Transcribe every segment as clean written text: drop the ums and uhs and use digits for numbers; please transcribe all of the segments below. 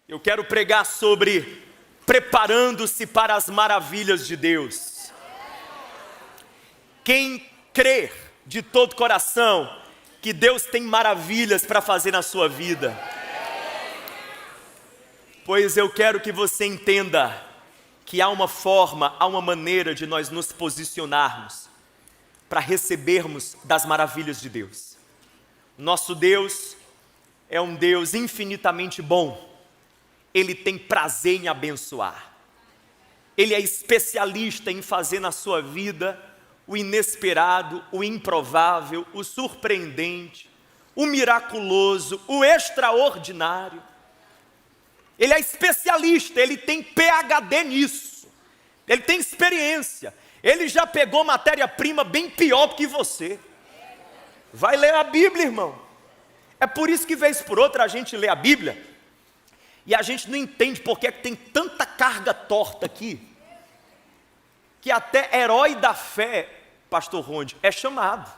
Eu quero pregar sobre preparando-se para as maravilhas de Deus. Quem crê de todo coração que Deus tem maravilhas para fazer na sua vida? Pois eu quero que você entenda que há uma forma, há uma maneira de nós nos posicionarmos para recebermos das maravilhas de Deus. Nosso Deus é um Deus infinitamente bom. Ele tem prazer em abençoar. Ele é especialista em fazer na sua vida o inesperado, o improvável, o surpreendente, o miraculoso, o extraordinário. Ele é especialista, ele tem PhD nisso. Ele tem experiência. Ele já pegou matéria-prima bem pior do que você. Vai ler a Bíblia, irmão. É por isso que, vez por outra, a gente lê a Bíblia e a gente não entende porque é que tem tanta carga torta aqui, que até herói da fé, pastor Ronde, é chamado.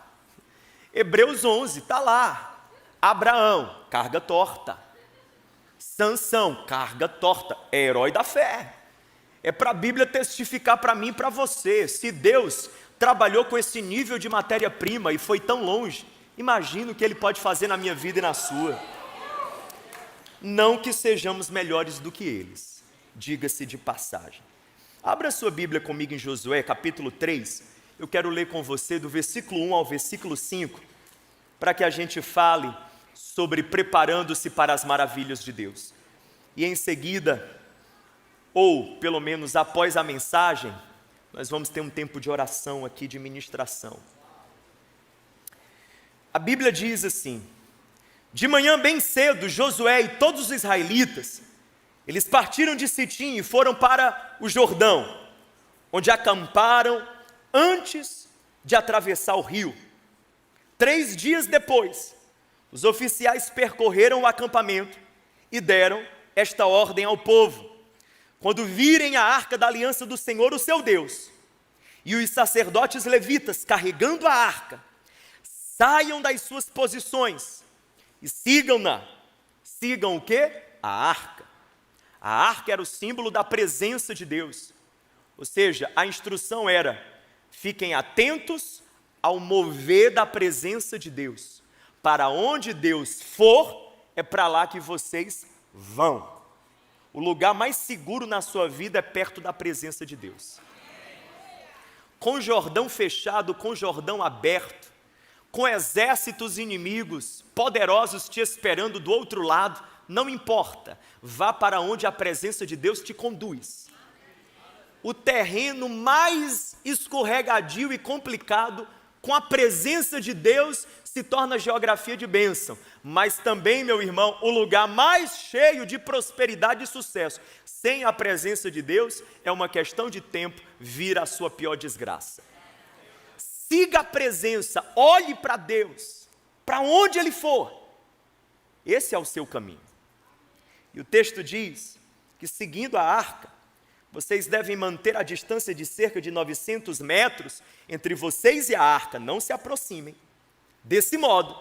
Hebreus 11, está lá. Abraão, carga torta. Sansão, carga torta. É herói da fé. É para a Bíblia testificar para mim e para você. Se Deus trabalhou com esse nível de matéria-prima e foi tão longe, imagina o que Ele pode fazer na minha vida e na sua. Não que sejamos melhores do que eles, diga-se de passagem. Abra sua Bíblia comigo em Josué, capítulo 3. Eu quero ler com você do versículo 1 ao versículo 5, para que a gente fale sobre preparando-se para as maravilhas de Deus. E em seguida, ou pelo menos após a mensagem, nós vamos ter um tempo de oração aqui, de ministração. A Bíblia diz assim: de manhã bem cedo, Josué e todos os israelitas, eles partiram de Sitim e foram para o Jordão, onde acamparam antes de atravessar o rio. 3 dias depois, os oficiais percorreram o acampamento e deram esta ordem ao povo: quando virem a arca da aliança do Senhor, o seu Deus, e os sacerdotes levitas carregando a arca, saiam das suas posições e sigam-na. Sigam o quê? A arca. A arca era o símbolo da presença de Deus. Ou seja, a instrução era: fiquem atentos ao mover da presença de Deus. Para onde Deus for, é para lá que vocês vão. O lugar mais seguro na sua vida é perto da presença de Deus. Com o Jordão fechado, com o Jordão aberto, com exércitos inimigos poderosos te esperando do outro lado, não importa, vá para onde a presença de Deus te conduz. O terreno mais escorregadio e complicado, com a presença de Deus, se torna geografia de bênção. Mas também, meu irmão, o lugar mais cheio de prosperidade e sucesso, sem a presença de Deus, é uma questão de tempo vir a sua pior desgraça. Siga a presença, olhe para Deus, para onde Ele for. Esse é o seu caminho. E o texto diz que, seguindo a arca, vocês devem manter a distância de cerca de 900 metros entre vocês e a arca, não se aproximem. Desse modo,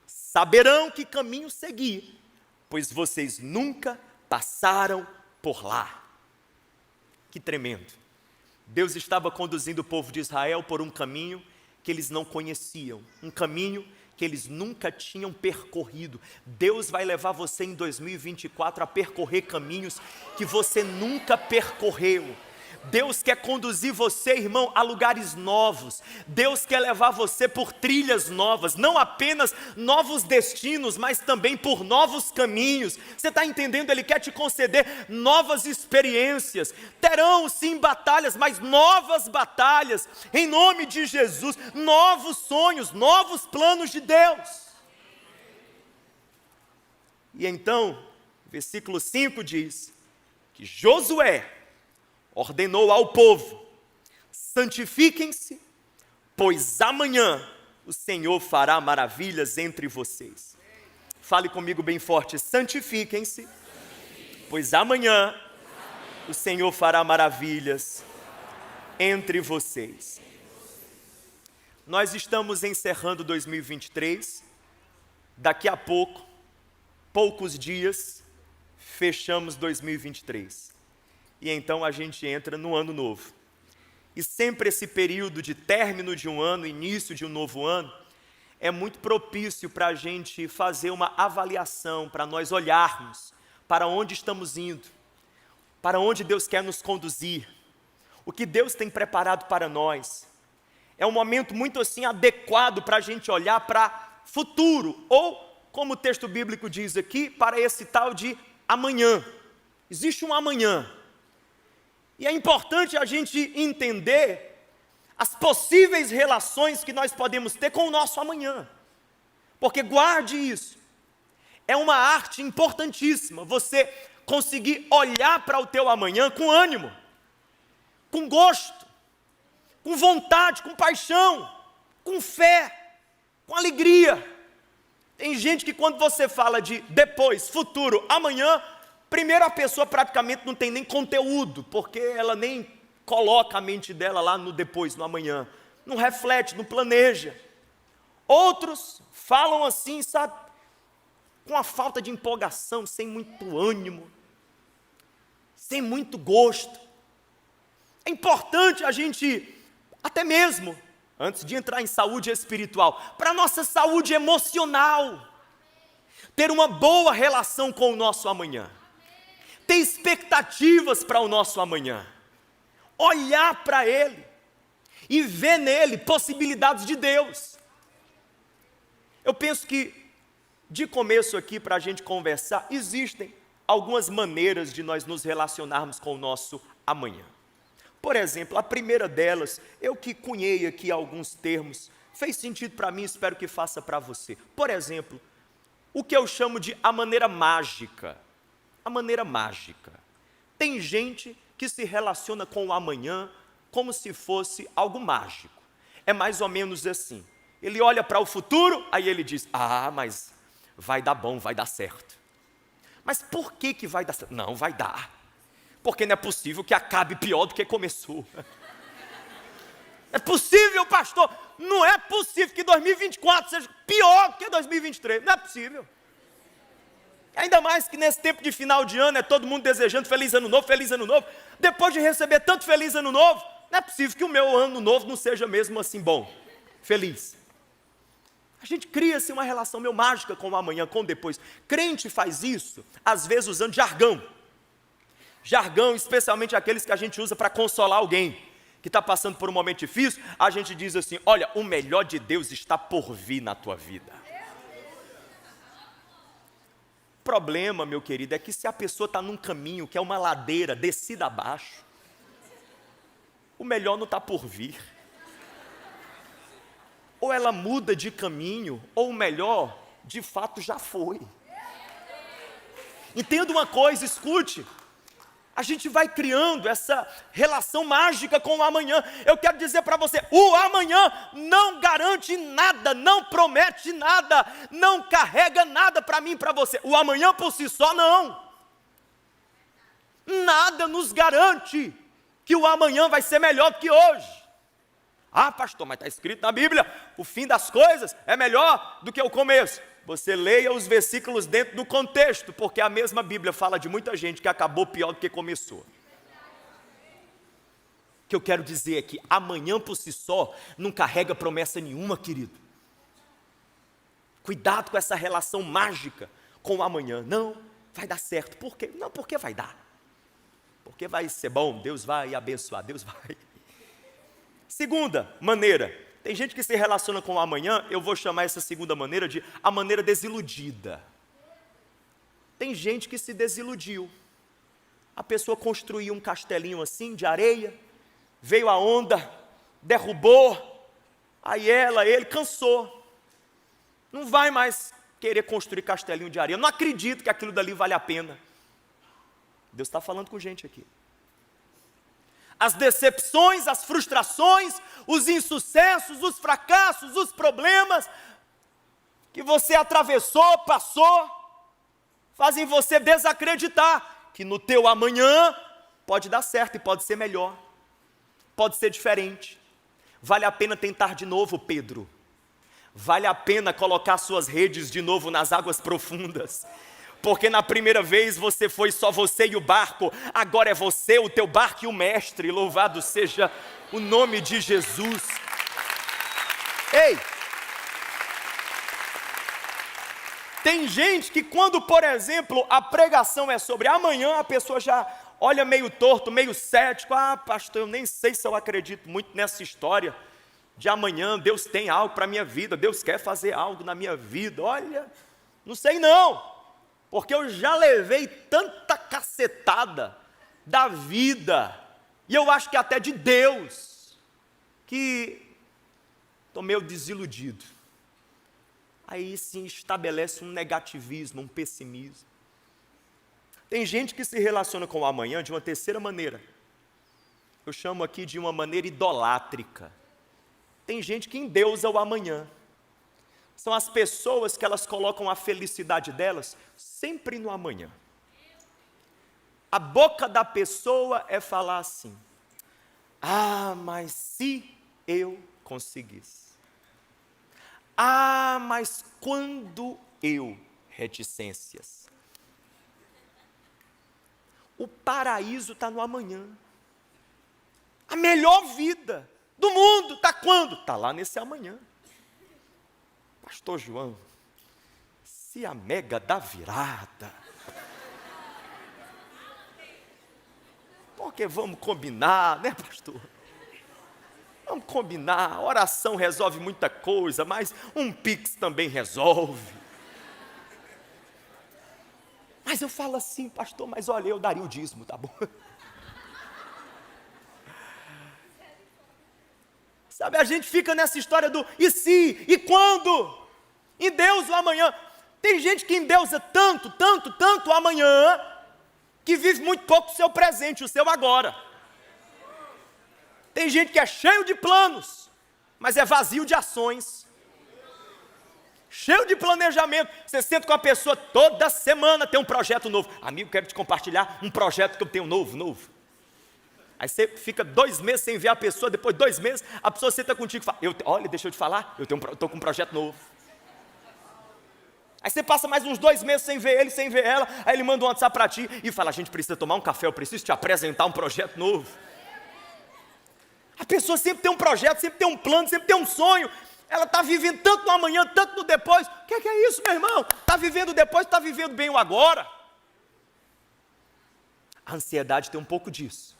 saberão que caminho seguir, pois vocês nunca passaram por lá. Que tremendo! Deus estava conduzindo o povo de Israel por um caminho que eles não conheciam, um caminho que eles nunca tinham percorrido. Deus vai levar você em 2024 a percorrer caminhos que você nunca percorreu. Deus quer conduzir você, irmão, a lugares novos. Deus quer levar você por trilhas novas, não apenas novos destinos, mas também por novos caminhos. Você está entendendo? Ele quer te conceder novas experiências. Terão sim batalhas, mas novas batalhas, em nome de Jesus, novos sonhos, novos planos de Deus. E então, versículo 5 diz que Josué ordenou ao povo: santifiquem-se, pois amanhã o Senhor fará maravilhas entre vocês. Fale comigo bem forte: santifiquem-se, pois amanhã o Senhor fará maravilhas entre vocês. Nós estamos encerrando 2023, daqui a poucos dias, fechamos 2023. E então a gente entra no ano novo. E sempre esse período de término de um ano, início de um novo ano, é muito propício para a gente fazer uma avaliação, para nós olharmos para onde estamos indo, para onde Deus quer nos conduzir, o que Deus tem preparado para nós. É um momento muito assim adequado para a gente olhar para futuro, ou como o texto bíblico diz aqui, para esse tal de amanhã. Existe um amanhã. E é importante a gente entender as possíveis relações que nós podemos ter com o nosso amanhã. Porque guarde isso. É uma arte importantíssima você conseguir olhar para o teu amanhã com ânimo, com gosto, com vontade, com paixão, com fé, com alegria. Tem gente que quando você fala de depois, futuro, amanhã, primeiro a pessoa praticamente não tem nem conteúdo, porque ela nem coloca a mente dela lá no depois, no amanhã. Não reflete, não planeja. Outros falam assim, sabe, com a falta de empolgação, sem muito ânimo, sem muito gosto. É importante a gente, até mesmo, antes de entrar em saúde espiritual, para a nossa saúde emocional, ter uma boa relação com o nosso amanhã, ter expectativas para o nosso amanhã, olhar para ele e ver nele possibilidades de Deus. Eu penso que, de começo aqui, para a gente conversar, existem algumas maneiras de nós nos relacionarmos com o nosso amanhã. Por exemplo, a primeira delas, eu que cunhei aqui alguns termos, fez sentido para mim, espero que faça para você. Por exemplo, o que eu chamo de a maneira mágica. A maneira mágica. Tem gente que se relaciona com o amanhã como se fosse algo mágico. É mais ou menos assim. Ele olha para o futuro, aí ele diz, mas vai dar bom, vai dar certo. Mas por que vai dar certo? Não, vai dar. Porque não é possível que acabe pior do que começou. É possível, pastor, não é possível que 2024 seja pior do que 2023. Não é possível. Ainda mais que nesse tempo de final de ano, é todo mundo desejando feliz ano novo, feliz ano novo. Depois de receber tanto feliz ano novo, não é possível que o meu ano novo não seja mesmo assim bom, feliz. A gente cria-se uma relação meio mágica com o amanhã, com o depois. Crente faz isso, às vezes usando jargão. Jargão, especialmente aqueles que a gente usa para consolar alguém que está passando por um momento difícil. A gente diz assim, olha, o melhor de Deus está por vir na tua vida. O problema, meu querido, é que se a pessoa está num caminho que é uma ladeira, descida abaixo, o melhor não está por vir. Ou ela muda de caminho, ou o melhor, de fato, já foi. Entenda uma coisa, escute. A gente vai criando essa relação mágica com o amanhã. Eu quero dizer para você, o amanhã não garante nada, não promete nada, não carrega nada para mim e para você. O amanhã por si só não. Nada nos garante que o amanhã vai ser melhor do que hoje. Pastor, mas está escrito na Bíblia, o fim das coisas é melhor do que o começo. Você leia os versículos dentro do contexto, porque a mesma Bíblia fala de muita gente que acabou pior do que começou. O que eu quero dizer é que amanhã por si só não carrega promessa nenhuma, querido. Cuidado com essa relação mágica com o amanhã. Não, vai dar certo. Por quê? Não, porque vai dar. Porque vai ser bom, Deus vai abençoar, Deus vai. Segunda maneira, tem gente que se relaciona com o amanhã, eu vou chamar essa segunda maneira de a maneira desiludida. Tem gente que se desiludiu. A pessoa construiu um castelinho assim, de areia, veio a onda, derrubou, aí ele cansou. Não vai mais querer construir castelinho de areia. Eu não acredito que aquilo dali vale a pena. Deus está falando com gente aqui. As decepções, as frustrações, os insucessos, os fracassos, os problemas que você atravessou, passou, fazem você desacreditar que no teu amanhã pode dar certo e pode ser melhor, pode ser diferente. Vale a pena tentar de novo, Pedro. Vale a pena colocar suas redes de novo nas águas profundas. Porque na primeira vez você foi só você e o barco, agora é você, o teu barco e o mestre. Louvado seja o nome de Jesus. Ei! Tem gente que quando, por exemplo, a pregação é sobre amanhã, a pessoa já olha meio torto, meio cético. Ah, pastor, eu nem sei se eu acredito muito nessa história de amanhã. Deus tem algo para a minha vida, Deus quer fazer algo na minha vida. Olha, não sei não, porque eu já levei tanta cacetada da vida, e eu acho que até de Deus, que estou meio desiludido. Aí sim estabelece um negativismo, um pessimismo. Tem gente que se relaciona com o amanhã de uma terceira maneira. Eu chamo aqui de uma maneira idolátrica. Tem gente que endeusa o amanhã. São as pessoas que elas colocam a felicidade delas sempre no amanhã. A boca da pessoa é falar assim: ah, mas se eu conseguisse. Ah, mas quando eu, reticências. O paraíso está no amanhã. A melhor vida do mundo está quando? Está lá nesse amanhã. Pastor João, se a mega dá virada. Porque vamos combinar, né, pastor? Vamos combinar, a oração resolve muita coisa, mas um pix também resolve. Mas eu falo assim, pastor, mas olha, eu daria o dízimo, tá bom? Sabe, a gente fica nessa história do e se, e quando? Em Deus o amanhã. Tem gente que endeusa tanto, tanto, tanto o amanhã, que vive muito pouco o seu presente, o seu agora. Tem gente que é cheio de planos, mas é vazio de ações. Cheio de planejamento. Você senta com a pessoa toda semana, tem um projeto novo. Amigo, quero te compartilhar um projeto que eu tenho novo. Aí você fica 2 meses sem ver a pessoa, depois de 2 meses, a pessoa senta contigo e fala: olha, deixa eu te falar, eu estou com um projeto novo. Aí você passa mais uns 2 meses sem ver ele, sem ver ela, aí ele manda um WhatsApp para ti e fala: a gente precisa tomar um café, eu preciso te apresentar um projeto novo. A pessoa sempre tem um projeto, sempre tem um plano, sempre tem um sonho. Ela está vivendo tanto no amanhã, tanto no depois. O que é isso, meu irmão? Está vivendo depois, está vivendo bem o agora. A ansiedade tem um pouco disso.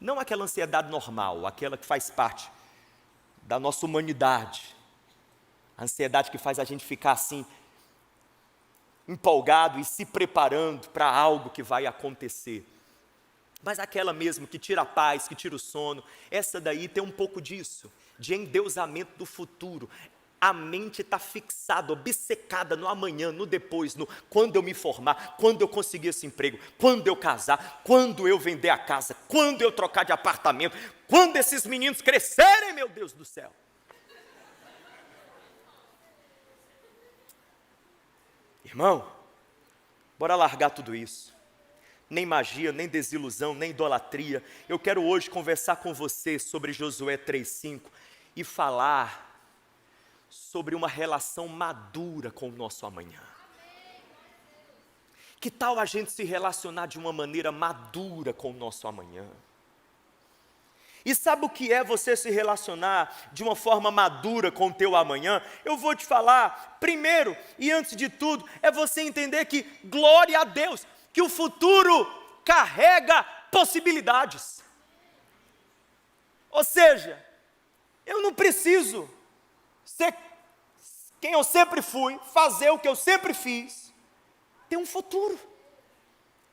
Não aquela ansiedade normal, aquela que faz parte da nossa humanidade. A ansiedade que faz a gente ficar assim, empolgado e se preparando para algo que vai acontecer. Mas aquela mesmo que tira a paz, que tira o sono, essa daí tem um pouco disso, de endeusamento do futuro. A mente está fixada, obcecada no amanhã, no depois, no quando eu me formar, quando eu conseguir esse emprego, quando eu casar, quando eu vender a casa, quando eu trocar de apartamento, quando esses meninos crescerem, meu Deus do céu. Irmão, bora largar tudo isso. Nem magia, nem desilusão, nem idolatria. Eu quero hoje conversar com você sobre Josué 3,5 e falar sobre uma relação madura com o nosso amanhã. Que tal a gente se relacionar de uma maneira madura com o nosso amanhã? E sabe o que é você se relacionar de uma forma madura com o teu amanhã? Eu vou te falar, primeiro e antes de tudo, é você entender que, glória a Deus, que o futuro carrega possibilidades. Ou seja, eu não preciso ser quem eu sempre fui, fazer o que eu sempre fiz, ter um futuro.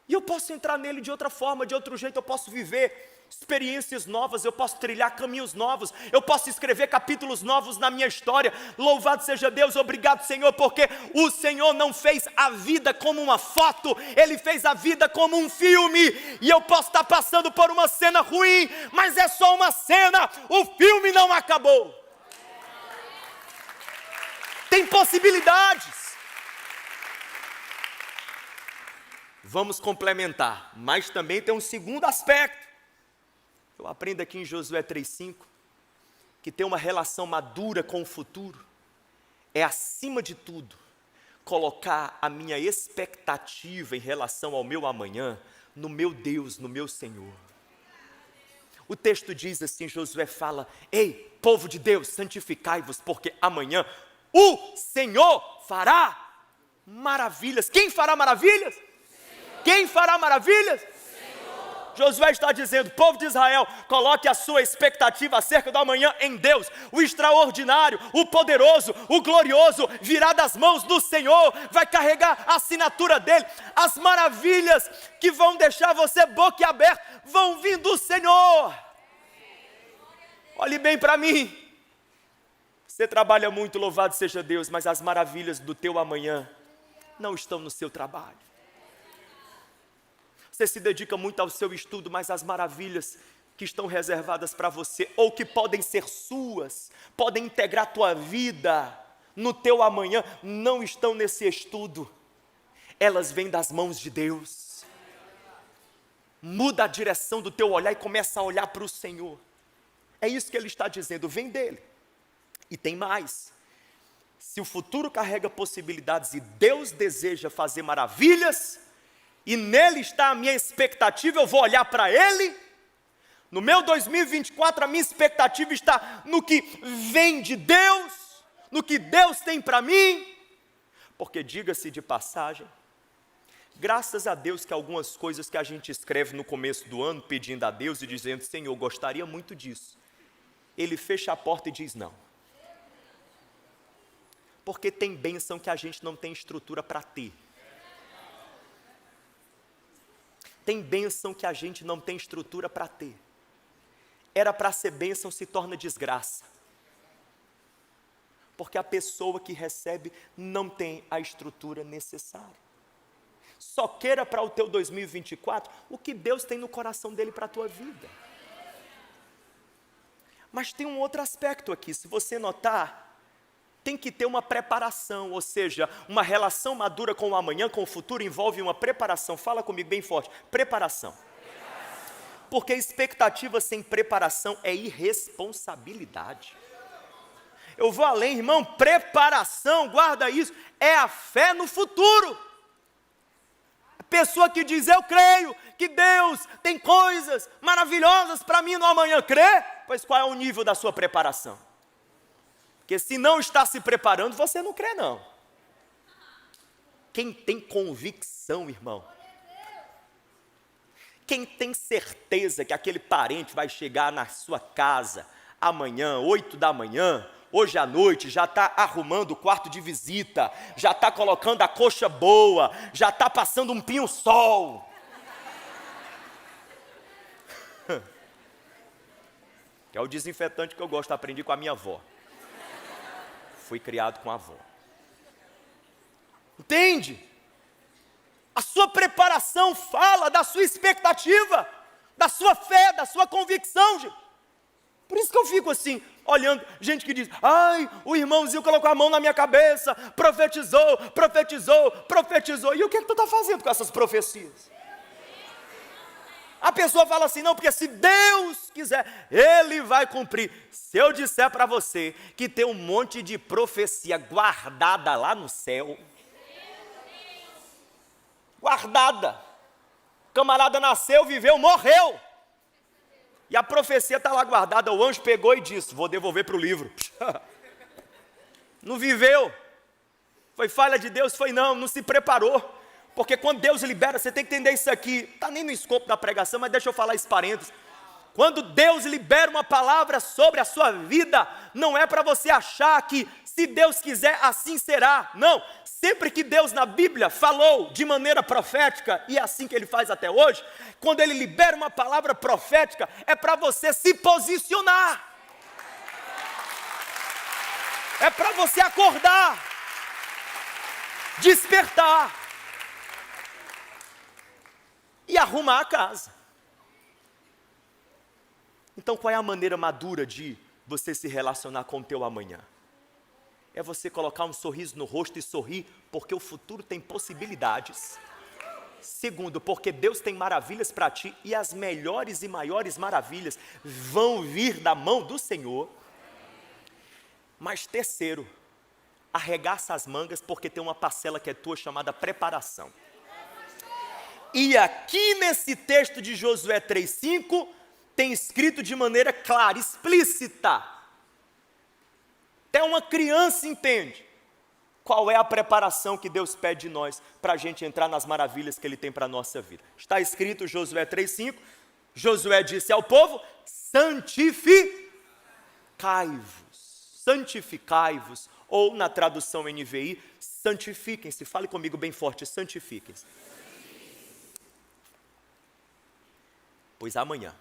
E eu posso entrar nele de outra forma, de outro jeito, eu posso viver experiências novas, eu posso trilhar caminhos novos, eu posso escrever capítulos novos na minha história. Louvado seja Deus, obrigado Senhor, porque o Senhor não fez a vida como uma foto, Ele fez a vida como um filme, e eu posso estar passando por uma cena ruim, mas é só uma cena, o filme não acabou. Tem possibilidades. Vamos complementar, mas também tem um segundo aspecto. Eu aprendo aqui em Josué 3,5, que ter uma relação madura com o futuro é, acima de tudo, colocar a minha expectativa em relação ao meu amanhã no meu Deus, no meu Senhor. O texto diz assim, Josué fala: ei, povo de Deus, santificai-vos, porque amanhã o Senhor fará maravilhas. Quem fará maravilhas? Senhor. Quem fará maravilhas? Senhor. Josué está dizendo: povo de Israel, coloque a sua expectativa acerca do amanhã em Deus. O extraordinário, o poderoso, o glorioso virá das mãos do Senhor, vai carregar a assinatura dele. As maravilhas que vão deixar você boquiaberto vão vir do Senhor. Olhe bem para mim. Você trabalha muito, louvado seja Deus, mas as maravilhas do teu amanhã não estão no seu trabalho. Você se dedica muito ao seu estudo, mas as maravilhas que estão reservadas para você, ou que podem ser suas, podem integrar a tua vida no teu amanhã, não estão nesse estudo. Elas vêm das mãos de Deus. Muda a direção do teu olhar e começa a olhar para o Senhor. É isso que ele está dizendo, vem dele. E tem mais. Se o futuro carrega possibilidades e Deus deseja fazer maravilhas, e nele está a minha expectativa, eu vou olhar para ele. No meu 2024, a minha expectativa está no que vem de Deus, no que Deus tem para mim. Porque, diga-se de passagem, graças a Deus que algumas coisas que a gente escreve no começo do ano, pedindo a Deus e dizendo: Senhor, eu gostaria muito disso, Ele fecha a porta e diz não. Porque tem bênção que a gente não tem estrutura para ter. Tem bênção que a gente não tem estrutura para ter. Era para ser bênção, se torna desgraça. Porque a pessoa que recebe não tem a estrutura necessária. Só queira para o teu 2024 o que Deus tem no coração dele para a tua vida. Mas tem um outro aspecto aqui, se você notar, tem que ter uma preparação, ou seja, uma relação madura com o amanhã, com o futuro, envolve uma preparação. Fala comigo bem forte, preparação. Porque expectativa sem preparação é irresponsabilidade. Eu vou além, irmão, preparação, guarda isso, é a fé no futuro. A pessoa que diz: eu creio que Deus tem coisas maravilhosas para mim no amanhã, crê? Pois qual é o nível da sua preparação? Porque se não está se preparando, você não crê não. Quem tem convicção, irmão, quem tem certeza que aquele parente vai chegar na sua casa amanhã, 8 da manhã, hoje à noite, já está arrumando o quarto de visita, já está colocando a coxa boa, já está passando um pinho-sol. Que é o desinfetante que eu gosto, aprendi com a minha avó. Fui criado com a avó. Entende? A sua preparação fala da sua expectativa, da sua fé, da sua convicção, gente. Por isso que eu fico assim, olhando, gente que diz: ai, o irmãozinho colocou a mão na minha cabeça, profetizou, profetizou, profetizou. E o que tu está fazendo com essas profecias? A pessoa fala assim: não, porque se Deus quiser, Ele vai cumprir. Se eu disser para você que tem um monte de profecia guardada lá no céu, guardada, o camarada nasceu, viveu, morreu, e a profecia está lá guardada, o anjo pegou e disse: vou devolver para o livro. Não viveu, foi falha de Deus? Foi não se preparou. Porque quando Deus libera, você tem que entender isso aqui, está nem no escopo da pregação, mas deixa eu falar esse parênteses. Quando Deus libera uma palavra sobre a sua vida, não é para você achar que se Deus quiser assim será. Não, sempre que Deus na Bíblia falou de maneira profética, e é assim que Ele faz até hoje, quando Ele libera uma palavra profética, é para você se posicionar. É para você acordar, despertar e arrumar a casa. Então qual é a maneira madura de você se relacionar com o teu amanhã? É você colocar um sorriso no rosto e sorrir, porque o futuro tem possibilidades. Segundo, porque Deus tem maravilhas para ti, e as melhores e maiores maravilhas vão vir da mão do Senhor. Mas terceiro, arregaça as mangas, porque tem uma parcela que é tua chamada preparação. E aqui nesse texto de Josué 3,5, tem escrito de maneira clara, explícita. Até uma criança entende qual é a preparação que Deus pede de nós para a gente entrar nas maravilhas que Ele tem para a nossa vida. Está escrito Josué 3,5, Josué disse ao povo, santificai-vos, ou na tradução NVI, santifiquem-se. Fale comigo bem forte, santifiquem-se. Pois amanhã,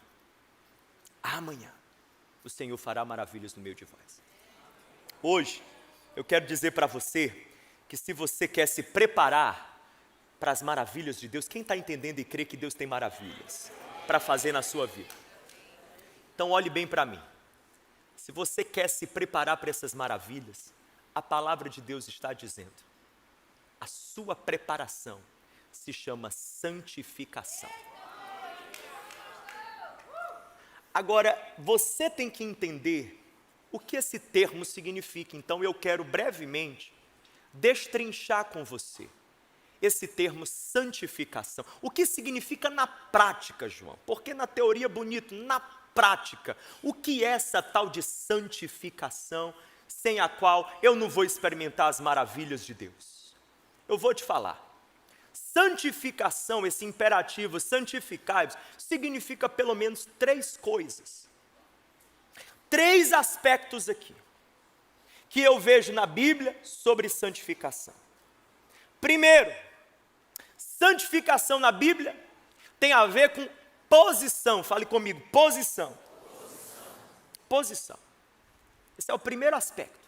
o Senhor fará maravilhas no meio de vós. Hoje, eu quero dizer para você, que se você quer se preparar para as maravilhas de Deus, quem está entendendo e crê que Deus tem maravilhas para fazer na sua vida? Então olhe bem para mim, se você quer se preparar para essas maravilhas, a palavra de Deus está dizendo, a sua preparação se chama santificação. Agora, você tem que entender o que esse termo significa, então eu quero brevemente destrinchar com você esse termo santificação. O que significa na prática, João? Porque na teoria é bonito, na prática, o que é essa tal de santificação, sem a qual eu não vou experimentar as maravilhas de Deus? Eu vou te falar. Santificação, esse imperativo, santificai-vos, significa pelo menos 3 coisas. 3 aspectos aqui, que eu vejo na Bíblia sobre santificação. Primeiro, santificação na Bíblia tem a ver com posição. Fale comigo, posição. Posição. Esse é o primeiro aspecto.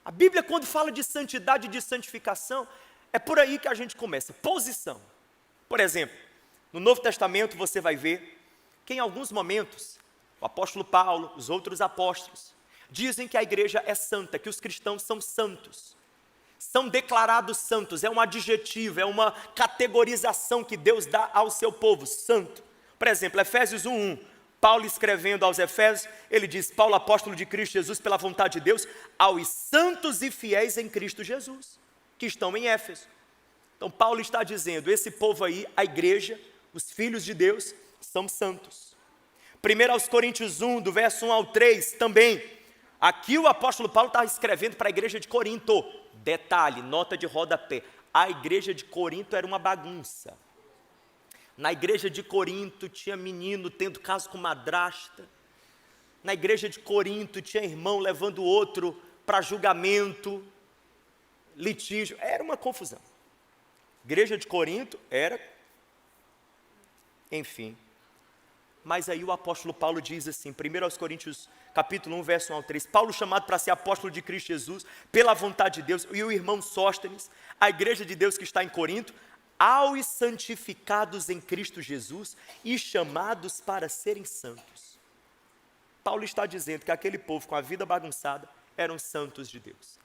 A Bíblia, quando fala de santidade e de santificação, é por aí que a gente começa, posição. Por exemplo, no Novo Testamento você vai ver que em alguns momentos, o apóstolo Paulo, os outros apóstolos, dizem que a igreja é santa, que os cristãos são santos. São declarados santos, é um adjetivo, é uma categorização que Deus dá ao seu povo, santo. Por exemplo, Efésios 1:1, Paulo escrevendo aos Efésios, ele diz, Paulo, apóstolo de Cristo Jesus, pela vontade de Deus, aos santos e fiéis em Cristo Jesus, que estão em Éfeso. Então Paulo está dizendo, esse povo aí, a igreja, os filhos de Deus, são santos. 1 Coríntios 1, do verso 1 ao 3, também, aqui o apóstolo Paulo está escrevendo para a igreja de Corinto. Detalhe, nota de rodapé, a igreja de Corinto era uma bagunça. Na igreja de Corinto tinha menino tendo caso com madrasta. Na igreja de Corinto tinha irmão levando o outro para julgamento, litígio, era uma confusão. Igreja de Corinto era, enfim. Mas aí o apóstolo Paulo diz assim, 1 Coríntios capítulo 1, verso 1 ao 3, Paulo chamado para ser apóstolo de Cristo Jesus, pela vontade de Deus, e o irmão Sóstenes, a igreja de Deus que está em Corinto, aos santificados em Cristo Jesus e chamados para serem santos. Paulo está dizendo que aquele povo com a vida bagunçada eram santos de Deus.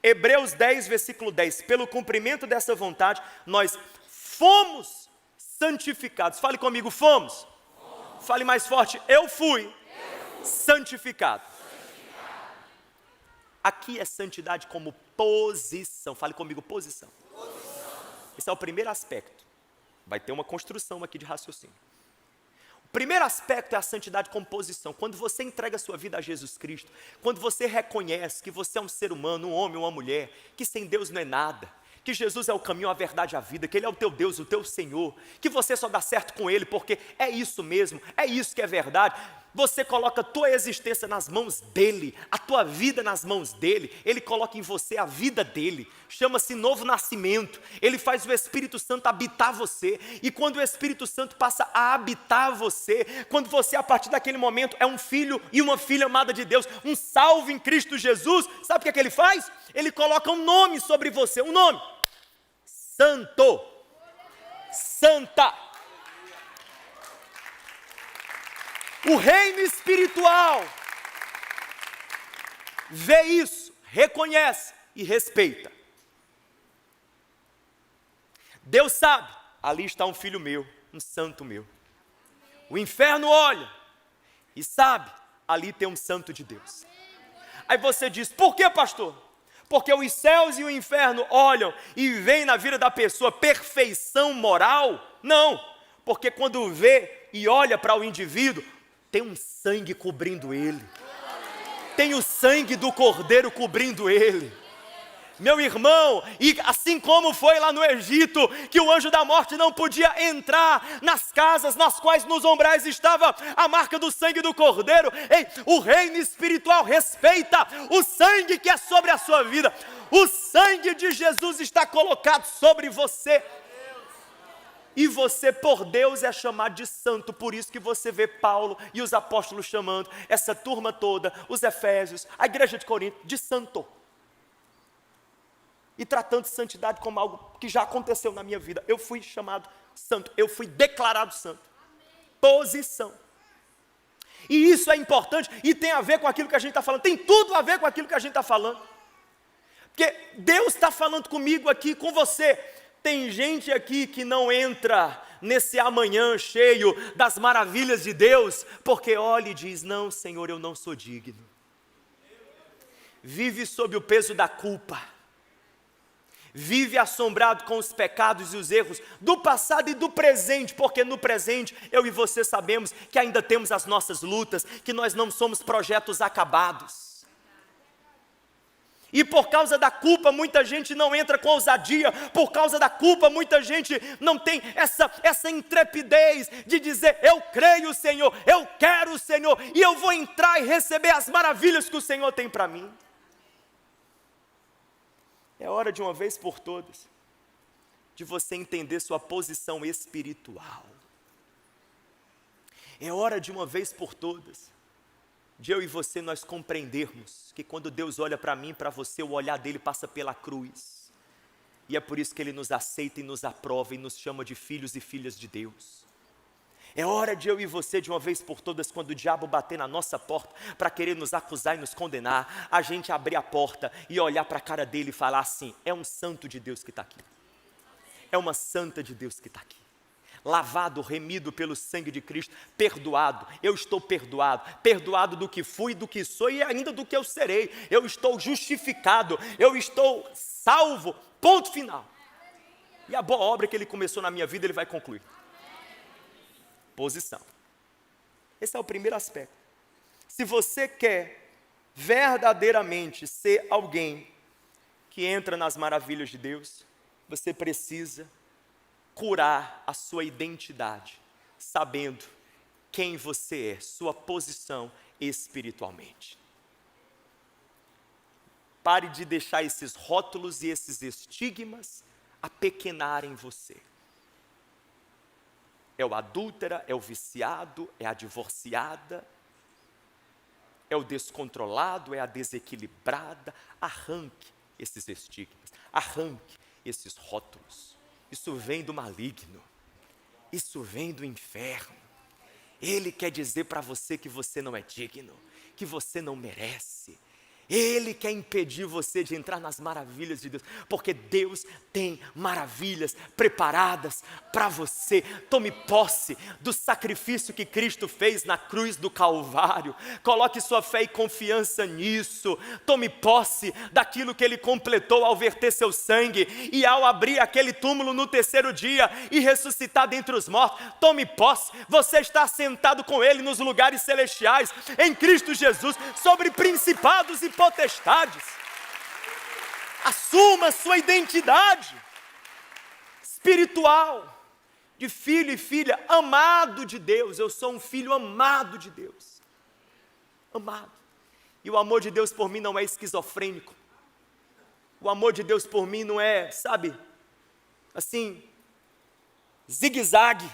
Hebreus 10, versículo 10, pelo cumprimento dessa vontade, nós fomos santificados. Fale comigo, fomos. Fale mais forte, eu fui santificado. Aqui é santidade como posição. Fale comigo, posição. Esse é o primeiro aspecto. Vai ter uma construção aqui de raciocínio. O primeiro aspecto é a santidade como posição. Quando você entrega a sua vida a Jesus Cristo, quando você reconhece que você é um ser humano, um homem, uma mulher, que sem Deus não é nada, que Jesus é o caminho, a verdade e a vida, que Ele é o teu Deus, o teu Senhor, que você só dá certo com Ele, porque é isso mesmo, é isso que é verdade. Você coloca a tua existência nas mãos dEle, a tua vida nas mãos dEle, Ele coloca em você a vida dEle, chama-se novo nascimento, Ele faz o Espírito Santo habitar você, e quando o Espírito Santo passa a habitar você, quando você a partir daquele momento é um filho e uma filha amada de Deus, um salvo em Cristo Jesus, sabe o que é que Ele faz? Ele coloca um nome sobre você, um nome, Santo, Santa. O reino espiritual vê isso, reconhece e respeita. Deus sabe, ali está um filho meu, um santo meu. O inferno olha e sabe, ali tem um santo de Deus. Aí você diz, por que, pastor? porque os céus e o inferno olham e veem na vida da pessoa perfeição moral. Não, porque quando vê e olha para o indivíduo, tem um sangue cobrindo ele, tem o sangue do Cordeiro cobrindo ele. Meu irmão, e assim como foi lá no Egito, que o anjo da morte não podia entrar nas casas nas quais nos umbrais estava a marca do sangue do Cordeiro, ei, o reino espiritual respeita o sangue que é sobre a sua vida. O sangue de Jesus está colocado sobre você. E você, por Deus, é chamado de santo. Por isso que você vê Paulo e os apóstolos chamando essa turma toda, os Efésios, a igreja de Corinto, de santo. E tratando de santidade como algo que já aconteceu na minha vida. Eu fui chamado santo, eu fui declarado santo. Posição. E isso é importante e tem a ver com aquilo que a gente está falando. Tem tudo a ver com aquilo que a gente está falando. Porque Deus está falando comigo aqui, com você. Tem gente aqui que não entra nesse amanhã cheio das maravilhas de Deus, porque olha e diz, não, Senhor, eu não sou digno. Vive sob o peso da culpa. Vive assombrado com os pecados e os erros do passado e do presente, porque no presente eu e você sabemos que ainda temos as nossas lutas, que nós não somos projetos acabados. E por causa da culpa muita gente não entra com ousadia, por causa da culpa muita gente não tem essa intrepidez de dizer, eu creio Senhor, eu quero o Senhor, e eu vou entrar e receber as maravilhas que o Senhor tem para mim. É hora de uma vez por todas, de você entender sua posição espiritual. É hora de uma vez por todas, de eu e você nós compreendermos que quando Deus olha para mim e para você, o olhar dele passa pela cruz. E é por isso que ele nos aceita e nos aprova e nos chama de filhos e filhas de Deus. É hora de eu e você, de uma vez por todas, quando o diabo bater na nossa porta para querer nos acusar e nos condenar, a gente abrir a porta e olhar para a cara dele e falar assim, é um santo de Deus que está aqui. É uma santa de Deus que está aqui. Lavado, remido pelo sangue de Cristo, perdoado, eu estou perdoado, perdoado do que fui, do que sou e ainda do que eu serei. Eu estou justificado, eu estou salvo, ponto final. E a boa obra que ele começou na minha vida, ele vai concluir. Posição. Esse é o primeiro aspecto. Se você quer verdadeiramente ser alguém que entra nas maravilhas de Deus, você precisa curar a sua identidade, sabendo quem você é, sua posição espiritualmente. Pare de deixar esses rótulos e esses estigmas apequenarem você. É o adúltera, é o viciado, é a divorciada, é o descontrolado, é a desequilibrada. Arranque esses estigmas, arranque esses rótulos. Isso vem do maligno, isso vem do inferno. Ele quer dizer para você que você não é digno, que você não merece. Ele quer impedir você de entrar nas maravilhas de Deus, porque Deus tem maravilhas preparadas para você. Tome posse do sacrifício que Cristo fez na cruz do Calvário, coloque sua fé e confiança nisso. Tome posse daquilo que Ele completou ao verter seu sangue, e ao abrir aquele túmulo no terceiro dia, e ressuscitar dentre os mortos. Tome posse, você está sentado com Ele nos lugares celestiais, em Cristo Jesus, sobre principados e potestades. Assuma sua identidade espiritual de filho e filha amado de Deus. Eu sou um filho amado de Deus, amado. E o amor de Deus por mim não é esquizofrênico. O amor de Deus por mim não é, sabe, assim, zigue-zague.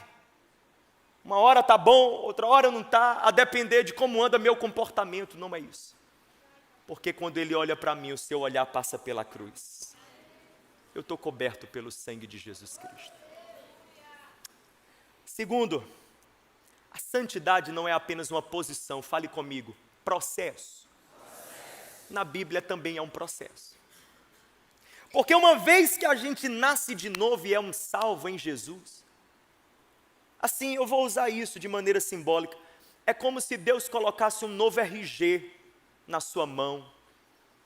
Uma hora tá bom, outra hora não tá, a depender de como anda meu comportamento. Não é isso. Porque quando Ele olha para mim, o seu olhar passa pela cruz. Eu estou coberto pelo sangue de Jesus Cristo. Segundo, a santidade não é apenas uma posição, fale comigo, processo. Na Bíblia também é um processo. Porque uma vez que a gente nasce de novo e é um salvo em Jesus, assim, eu vou usar isso de maneira simbólica, é como se Deus colocasse um novo RG na sua mão,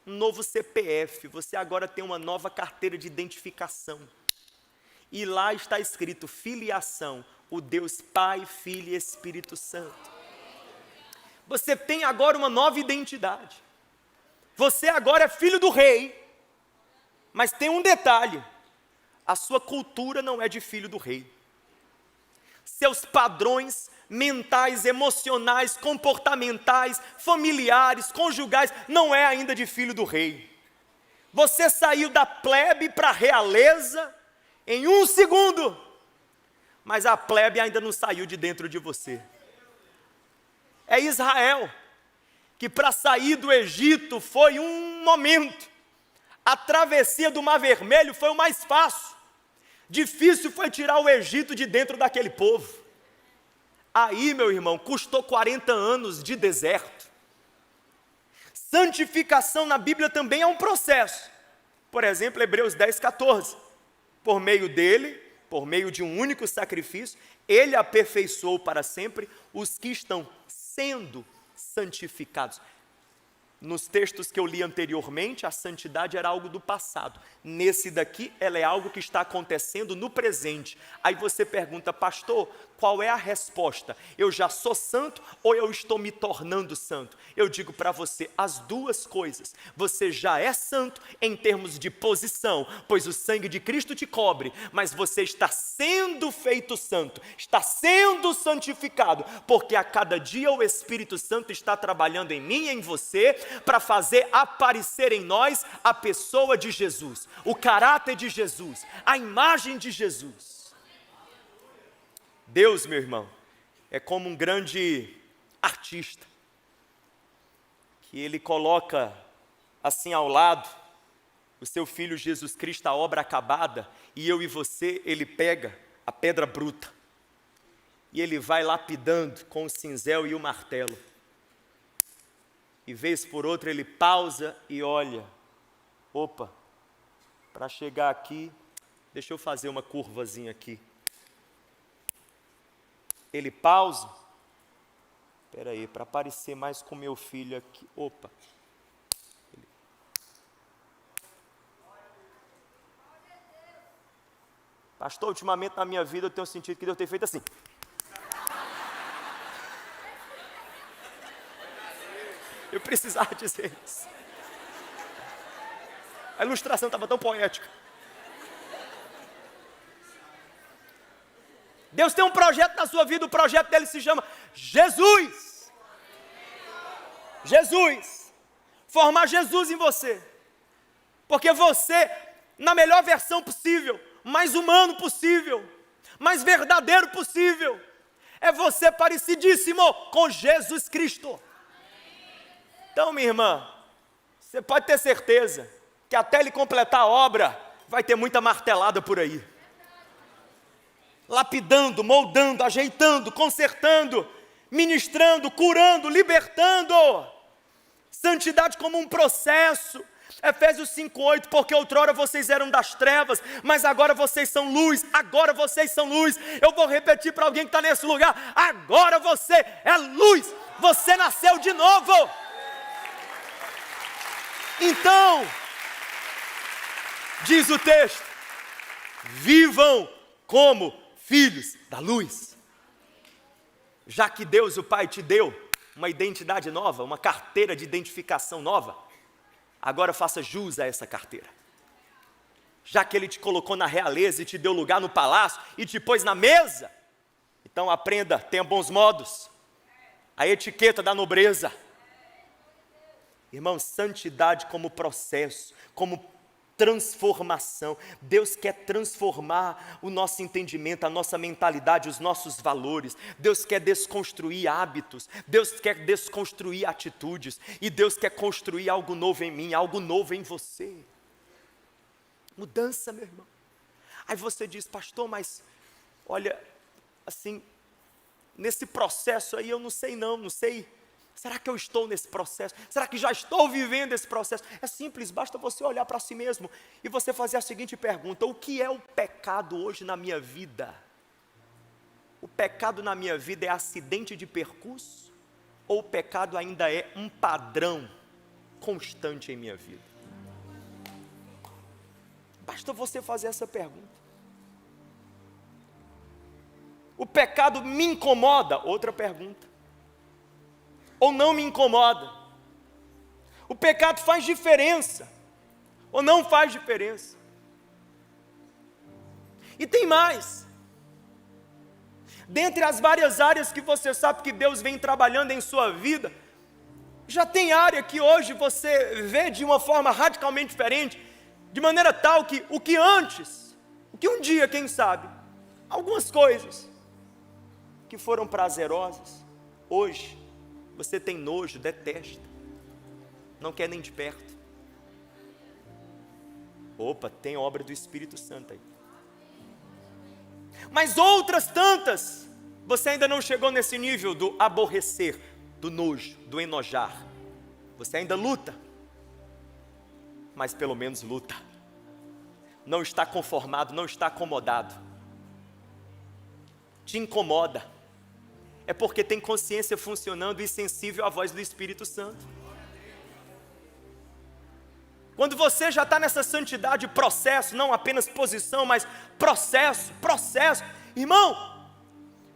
um novo CPF, você agora tem uma nova carteira de identificação. E lá está escrito filiação, o Deus Pai, Filho e Espírito Santo. Você tem agora uma nova identidade. Você agora é filho do rei, mas tem um detalhe, a sua cultura não é de filho do rei. Seus padrões mentais, emocionais, comportamentais, familiares, conjugais, não é ainda de filho do rei. Você saiu da plebe para a realeza em 1 segundo, mas a plebe ainda não saiu de dentro de você. É Israel, que para sair do Egito foi um momento, a travessia do Mar Vermelho foi o mais fácil, difícil foi tirar o Egito de dentro daquele povo. Aí, meu irmão, custou 40 anos de deserto. Santificação na Bíblia também é um processo. Por exemplo, Hebreus 10, 14. Por meio dele, por meio de um único sacrifício, ele aperfeiçoou para sempre os que estão sendo santificados. Nos textos que eu li anteriormente, a santidade era algo do passado. Nesse daqui, ela é algo que está acontecendo no presente. Aí você pergunta, pastor, qual é a resposta? Eu já sou santo ou eu estou me tornando santo? Eu digo para você, as duas coisas. Você já é santo em termos de posição, pois o sangue de Cristo te cobre, mas você está sendo feito santo, está sendo santificado, porque a cada dia o Espírito Santo está trabalhando em mim e em você, para fazer aparecer em nós a pessoa de Jesus, o caráter de Jesus, a imagem de Jesus. Deus, meu irmão, é como um grande artista, que ele coloca assim ao lado o seu Filho Jesus Cristo, a obra acabada, e eu e você, ele pega a pedra bruta, e ele vai lapidando com o cinzel e o martelo, e vez por outra ele pausa e olha, opa, para chegar aqui, deixa eu fazer uma curvazinha aqui. Ele pausa, espera aí, para parecer mais com meu filho aqui, opa. Pastor, ultimamente na minha vida eu tenho sentido que Deus tem feito assim. Eu precisava dizer isso. A ilustração estava tão poética. Deus tem um projeto na sua vida, o projeto dele se chama Jesus. Jesus. Formar Jesus em você. Porque você, na melhor versão possível, mais humano possível, mais verdadeiro possível, é você parecidíssimo com Jesus Cristo. Então, minha irmã, você pode ter certeza que até ele completar a obra, vai ter muita martelada por aí. Lapidando, moldando, ajeitando, consertando, ministrando, curando, libertando. Santidade como um processo. Efésios 5:8, porque outrora vocês eram das trevas, mas agora vocês são luz, agora vocês são luz. Eu vou repetir para alguém que está nesse lugar, agora você é luz, você nasceu de novo. Então, diz o texto, vivam como filhos da luz. Já que Deus, o Pai, te deu uma identidade nova, uma carteira de identificação nova, agora faça jus a essa carteira. Já que Ele te colocou na realeza e te deu lugar no palácio e te pôs na mesa, então aprenda, tenha bons modos, a etiqueta da nobreza. Irmão, santidade como processo, como transformação. Deus quer transformar o nosso entendimento, a nossa mentalidade, os nossos valores. Deus quer desconstruir hábitos, Deus quer desconstruir atitudes, e Deus quer construir algo novo em mim, algo novo em você. Mudança, meu irmão. Aí você diz, pastor, mas olha, assim, nesse processo aí eu não sei. Será que eu estou nesse processo? Será que já estou vivendo esse processo? É simples, basta você olhar para si mesmo e você fazer a seguinte pergunta: o que é o pecado hoje na minha vida? O pecado na minha vida é acidente de percurso? Ou o pecado ainda é um padrão constante em minha vida? Basta você fazer essa pergunta. O pecado me incomoda? Outra pergunta. Ou não me incomoda? O pecado faz diferença? Ou não faz diferença? E tem mais. Dentre as várias áreas que você sabe que Deus vem trabalhando em sua vida, já tem área que hoje você vê de uma forma radicalmente diferente, de maneira tal que o que antes, o que um dia, quem sabe, algumas coisas que foram prazerosas, hoje você tem nojo, detesta, não quer nem de perto. Opa, tem obra do Espírito Santo aí. Mas outras tantas, você ainda não chegou nesse nível do aborrecer, do nojo, do enojar. Você ainda luta, mas pelo menos luta. Não está conformado, não está acomodado. Te incomoda. É porque tem consciência funcionando e sensível à voz do Espírito Santo. Quando você já está nessa santidade, processo, não apenas posição, mas processo, irmão,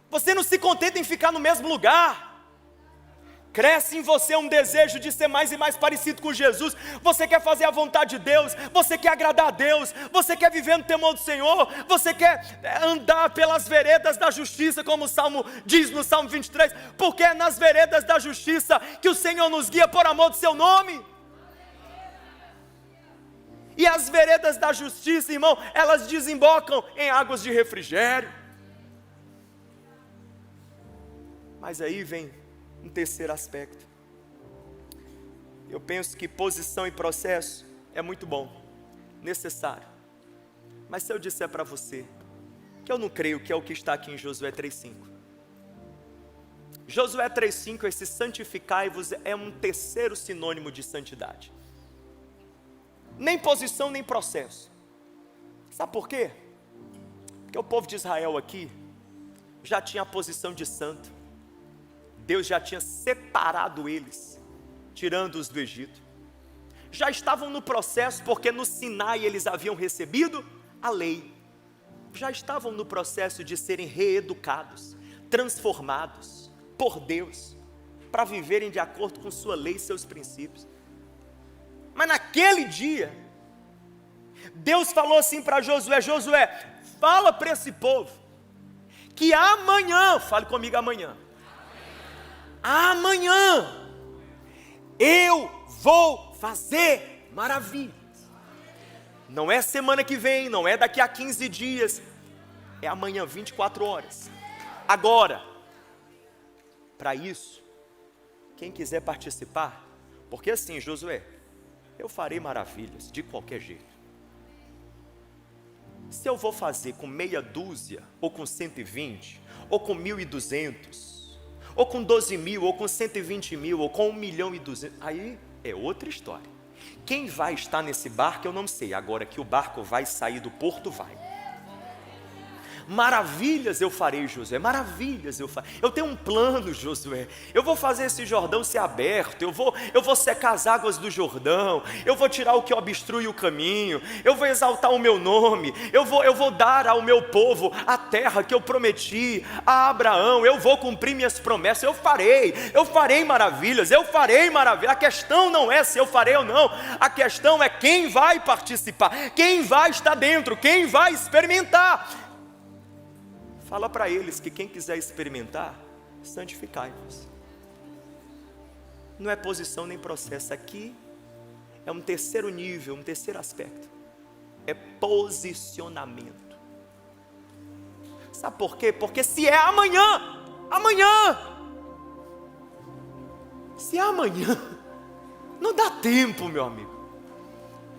você não se contenta em ficar no mesmo lugar. Cresce em você um desejo de ser mais e mais parecido com Jesus. Você quer fazer a vontade de Deus, você quer agradar a Deus, você quer viver no temor do Senhor, você quer andar pelas veredas da justiça, como o Salmo diz no Salmo 23, porque é nas veredas da justiça que o Senhor nos guia por amor do seu nome. E as veredas da justiça, irmão, elas desembocam em águas de refrigério. Mas aí vem um terceiro aspecto. Eu penso que posição e processo é muito bom, necessário. Mas se eu disser para você que eu não creio que é o que está aqui em Josué 3,5. Josué 3,5, esse santificai-vos, é um terceiro sinônimo de santidade. Nem posição, nem processo. Sabe por quê? Porque o povo de Israel aqui já tinha a posição de santo. Deus já tinha separado eles, tirando-os do Egito. Já estavam no processo, porque no Sinai eles haviam recebido a lei. Já estavam no processo de serem reeducados, transformados por Deus, para viverem de acordo com sua lei e seus princípios. Mas naquele dia, Deus falou assim para Josué: Josué, fala para esse povo, que amanhã, fale comigo amanhã, amanhã, eu vou fazer maravilhas. Não é semana que vem, não é daqui a 15 dias, é amanhã, 24 horas, agora. Para isso, quem quiser participar, porque assim, Josué, eu farei maravilhas de qualquer jeito. Se eu vou fazer com meia dúzia, ou com 120, ou com 1.200, ou com 12 mil, ou com 120 mil, ou com 1.200.000, aí é outra história. Quem vai estar nesse barco eu não sei, agora que o barco vai sair do porto, vai. Maravilhas eu farei, Josué, maravilhas eu farei. Eu tenho um plano, Josué. Eu vou fazer esse Jordão ser aberto. Eu vou secar as águas do Jordão. Eu vou tirar o que obstrui o caminho. Eu vou exaltar o meu nome. Eu vou dar ao meu povo a terra que eu prometi a Abraão. Eu vou cumprir minhas promessas. Eu farei maravilhas. Eu farei maravilhas. A questão não é se eu farei ou não. A questão é quem vai participar, quem vai estar dentro, quem vai experimentar. Fala para eles que quem quiser experimentar, santificai-vos. Não é posição nem processo, aqui é um terceiro nível, um terceiro aspecto. É posicionamento. Sabe por quê? Porque se é amanhã, se é amanhã, não dá tempo, meu amigo.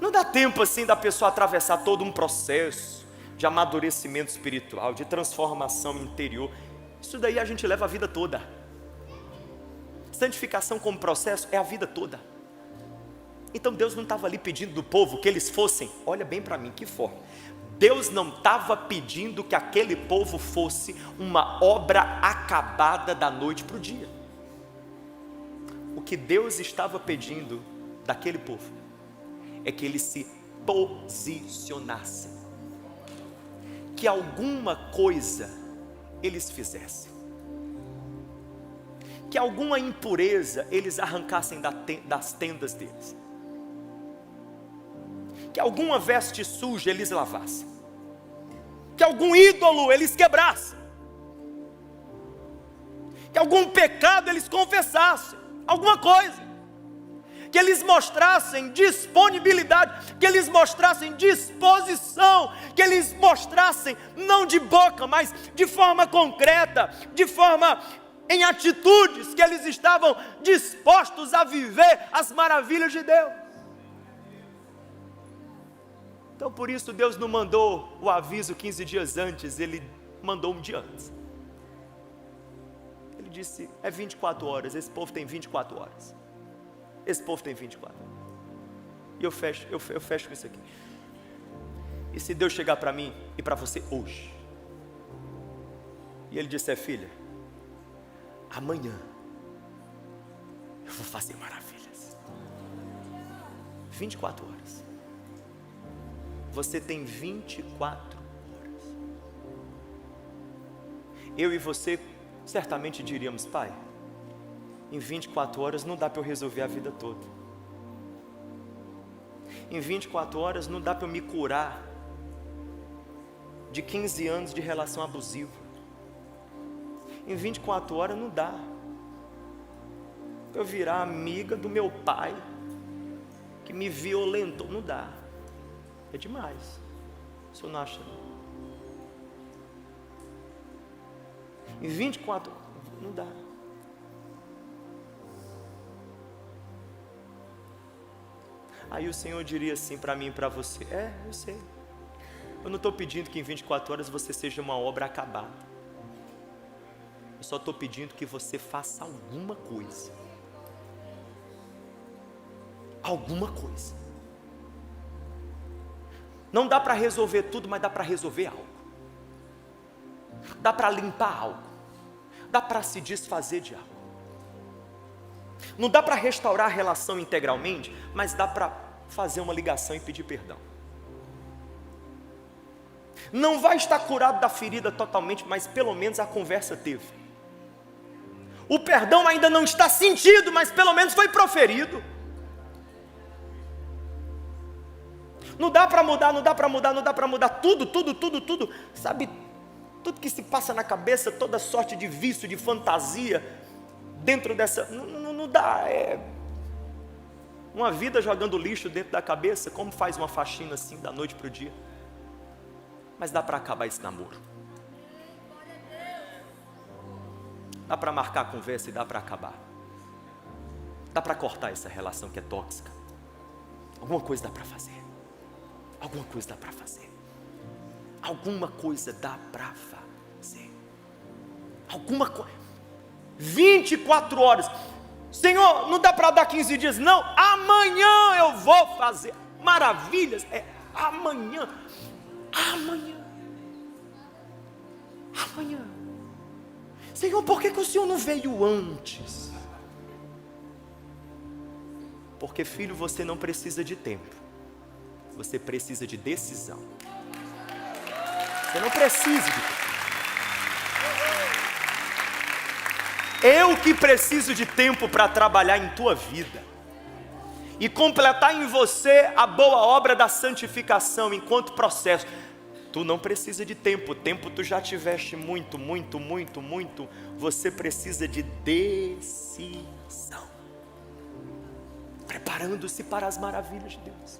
Não dá tempo assim da pessoa atravessar todo um processo de amadurecimento espiritual, de transformação interior. Isso daí a gente leva a vida toda. Santificação como processo é a vida toda. Então Deus não estava ali pedindo do povo que eles fossem, olha bem para mim, que forma. Deus não estava pedindo que aquele povo fosse uma obra acabada da noite para o dia. O que Deus estava pedindo daquele povo é que eles se posicionassem, que alguma coisa eles fizessem, que alguma impureza eles arrancassem das tendas deles, que alguma veste suja eles lavassem, que algum ídolo eles quebrassem, que algum pecado eles confessassem, alguma coisa, que eles mostrassem disponibilidade, que eles mostrassem disposição, que eles mostrassem, não de boca, mas de forma concreta, de forma em atitudes, que eles estavam dispostos a viver as maravilhas de Deus. Então por isso Deus não mandou o aviso 15 dias antes, Ele mandou um dia antes. Ele disse, é 24 horas, esse povo tem 24 horas. Esse povo tem 24 horas. E eu fecho com isso aqui. E se Deus chegar para mim e para você hoje, e Ele disser, filha, amanhã eu vou fazer maravilhas. 24 horas. Você tem 24 horas. Eu e você certamente diríamos, pai, em 24 horas não dá para eu resolver a vida toda. Em 24 horas não dá para eu me curar de 15 anos de relação abusiva. Em 24 horas não dá para eu virar amiga do meu pai que me violentou. Não dá. É demais. O senhor não acha? Em 24 horas não dá. Aí o Senhor diria assim para mim e para você, eu sei, eu não estou pedindo que em 24 horas você seja uma obra acabada, eu só estou pedindo que você faça alguma coisa, não dá para resolver tudo, mas dá para resolver algo, dá para limpar algo, dá para se desfazer de algo. Não dá para restaurar a relação integralmente, mas dá para fazer uma ligação e pedir perdão. Não vai estar curado da ferida totalmente, mas pelo menos a conversa teve. O perdão ainda não está sentido, mas pelo menos foi proferido. Não dá para mudar, não dá para mudar, não dá para mudar tudo, sabe? Tudo que se passa na cabeça, toda sorte de vício, de fantasia, dentro dessa, não dá, uma vida jogando lixo dentro da cabeça, como faz uma faxina assim, da noite para o dia? Mas dá para acabar esse namoro, dá para marcar a conversa e dá para acabar, dá para cortar essa relação que é tóxica, alguma coisa dá para fazer, alguma coisa dá para fazer, alguma coisa dá para fazer, alguma coisa. 24 horas, Senhor, não dá para dar 15 dias, não, amanhã eu vou fazer maravilhas, amanhã, Senhor, por que o Senhor não veio antes? Porque filho, você não precisa de tempo, você precisa de decisão, você não precisa de tempo. Eu que preciso de tempo para trabalhar em tua vida e completar em você a boa obra da santificação enquanto processo. Tu não precisa de tempo, o tempo tu já tiveste muito. Você precisa de decisão, preparando-se para as maravilhas de Deus.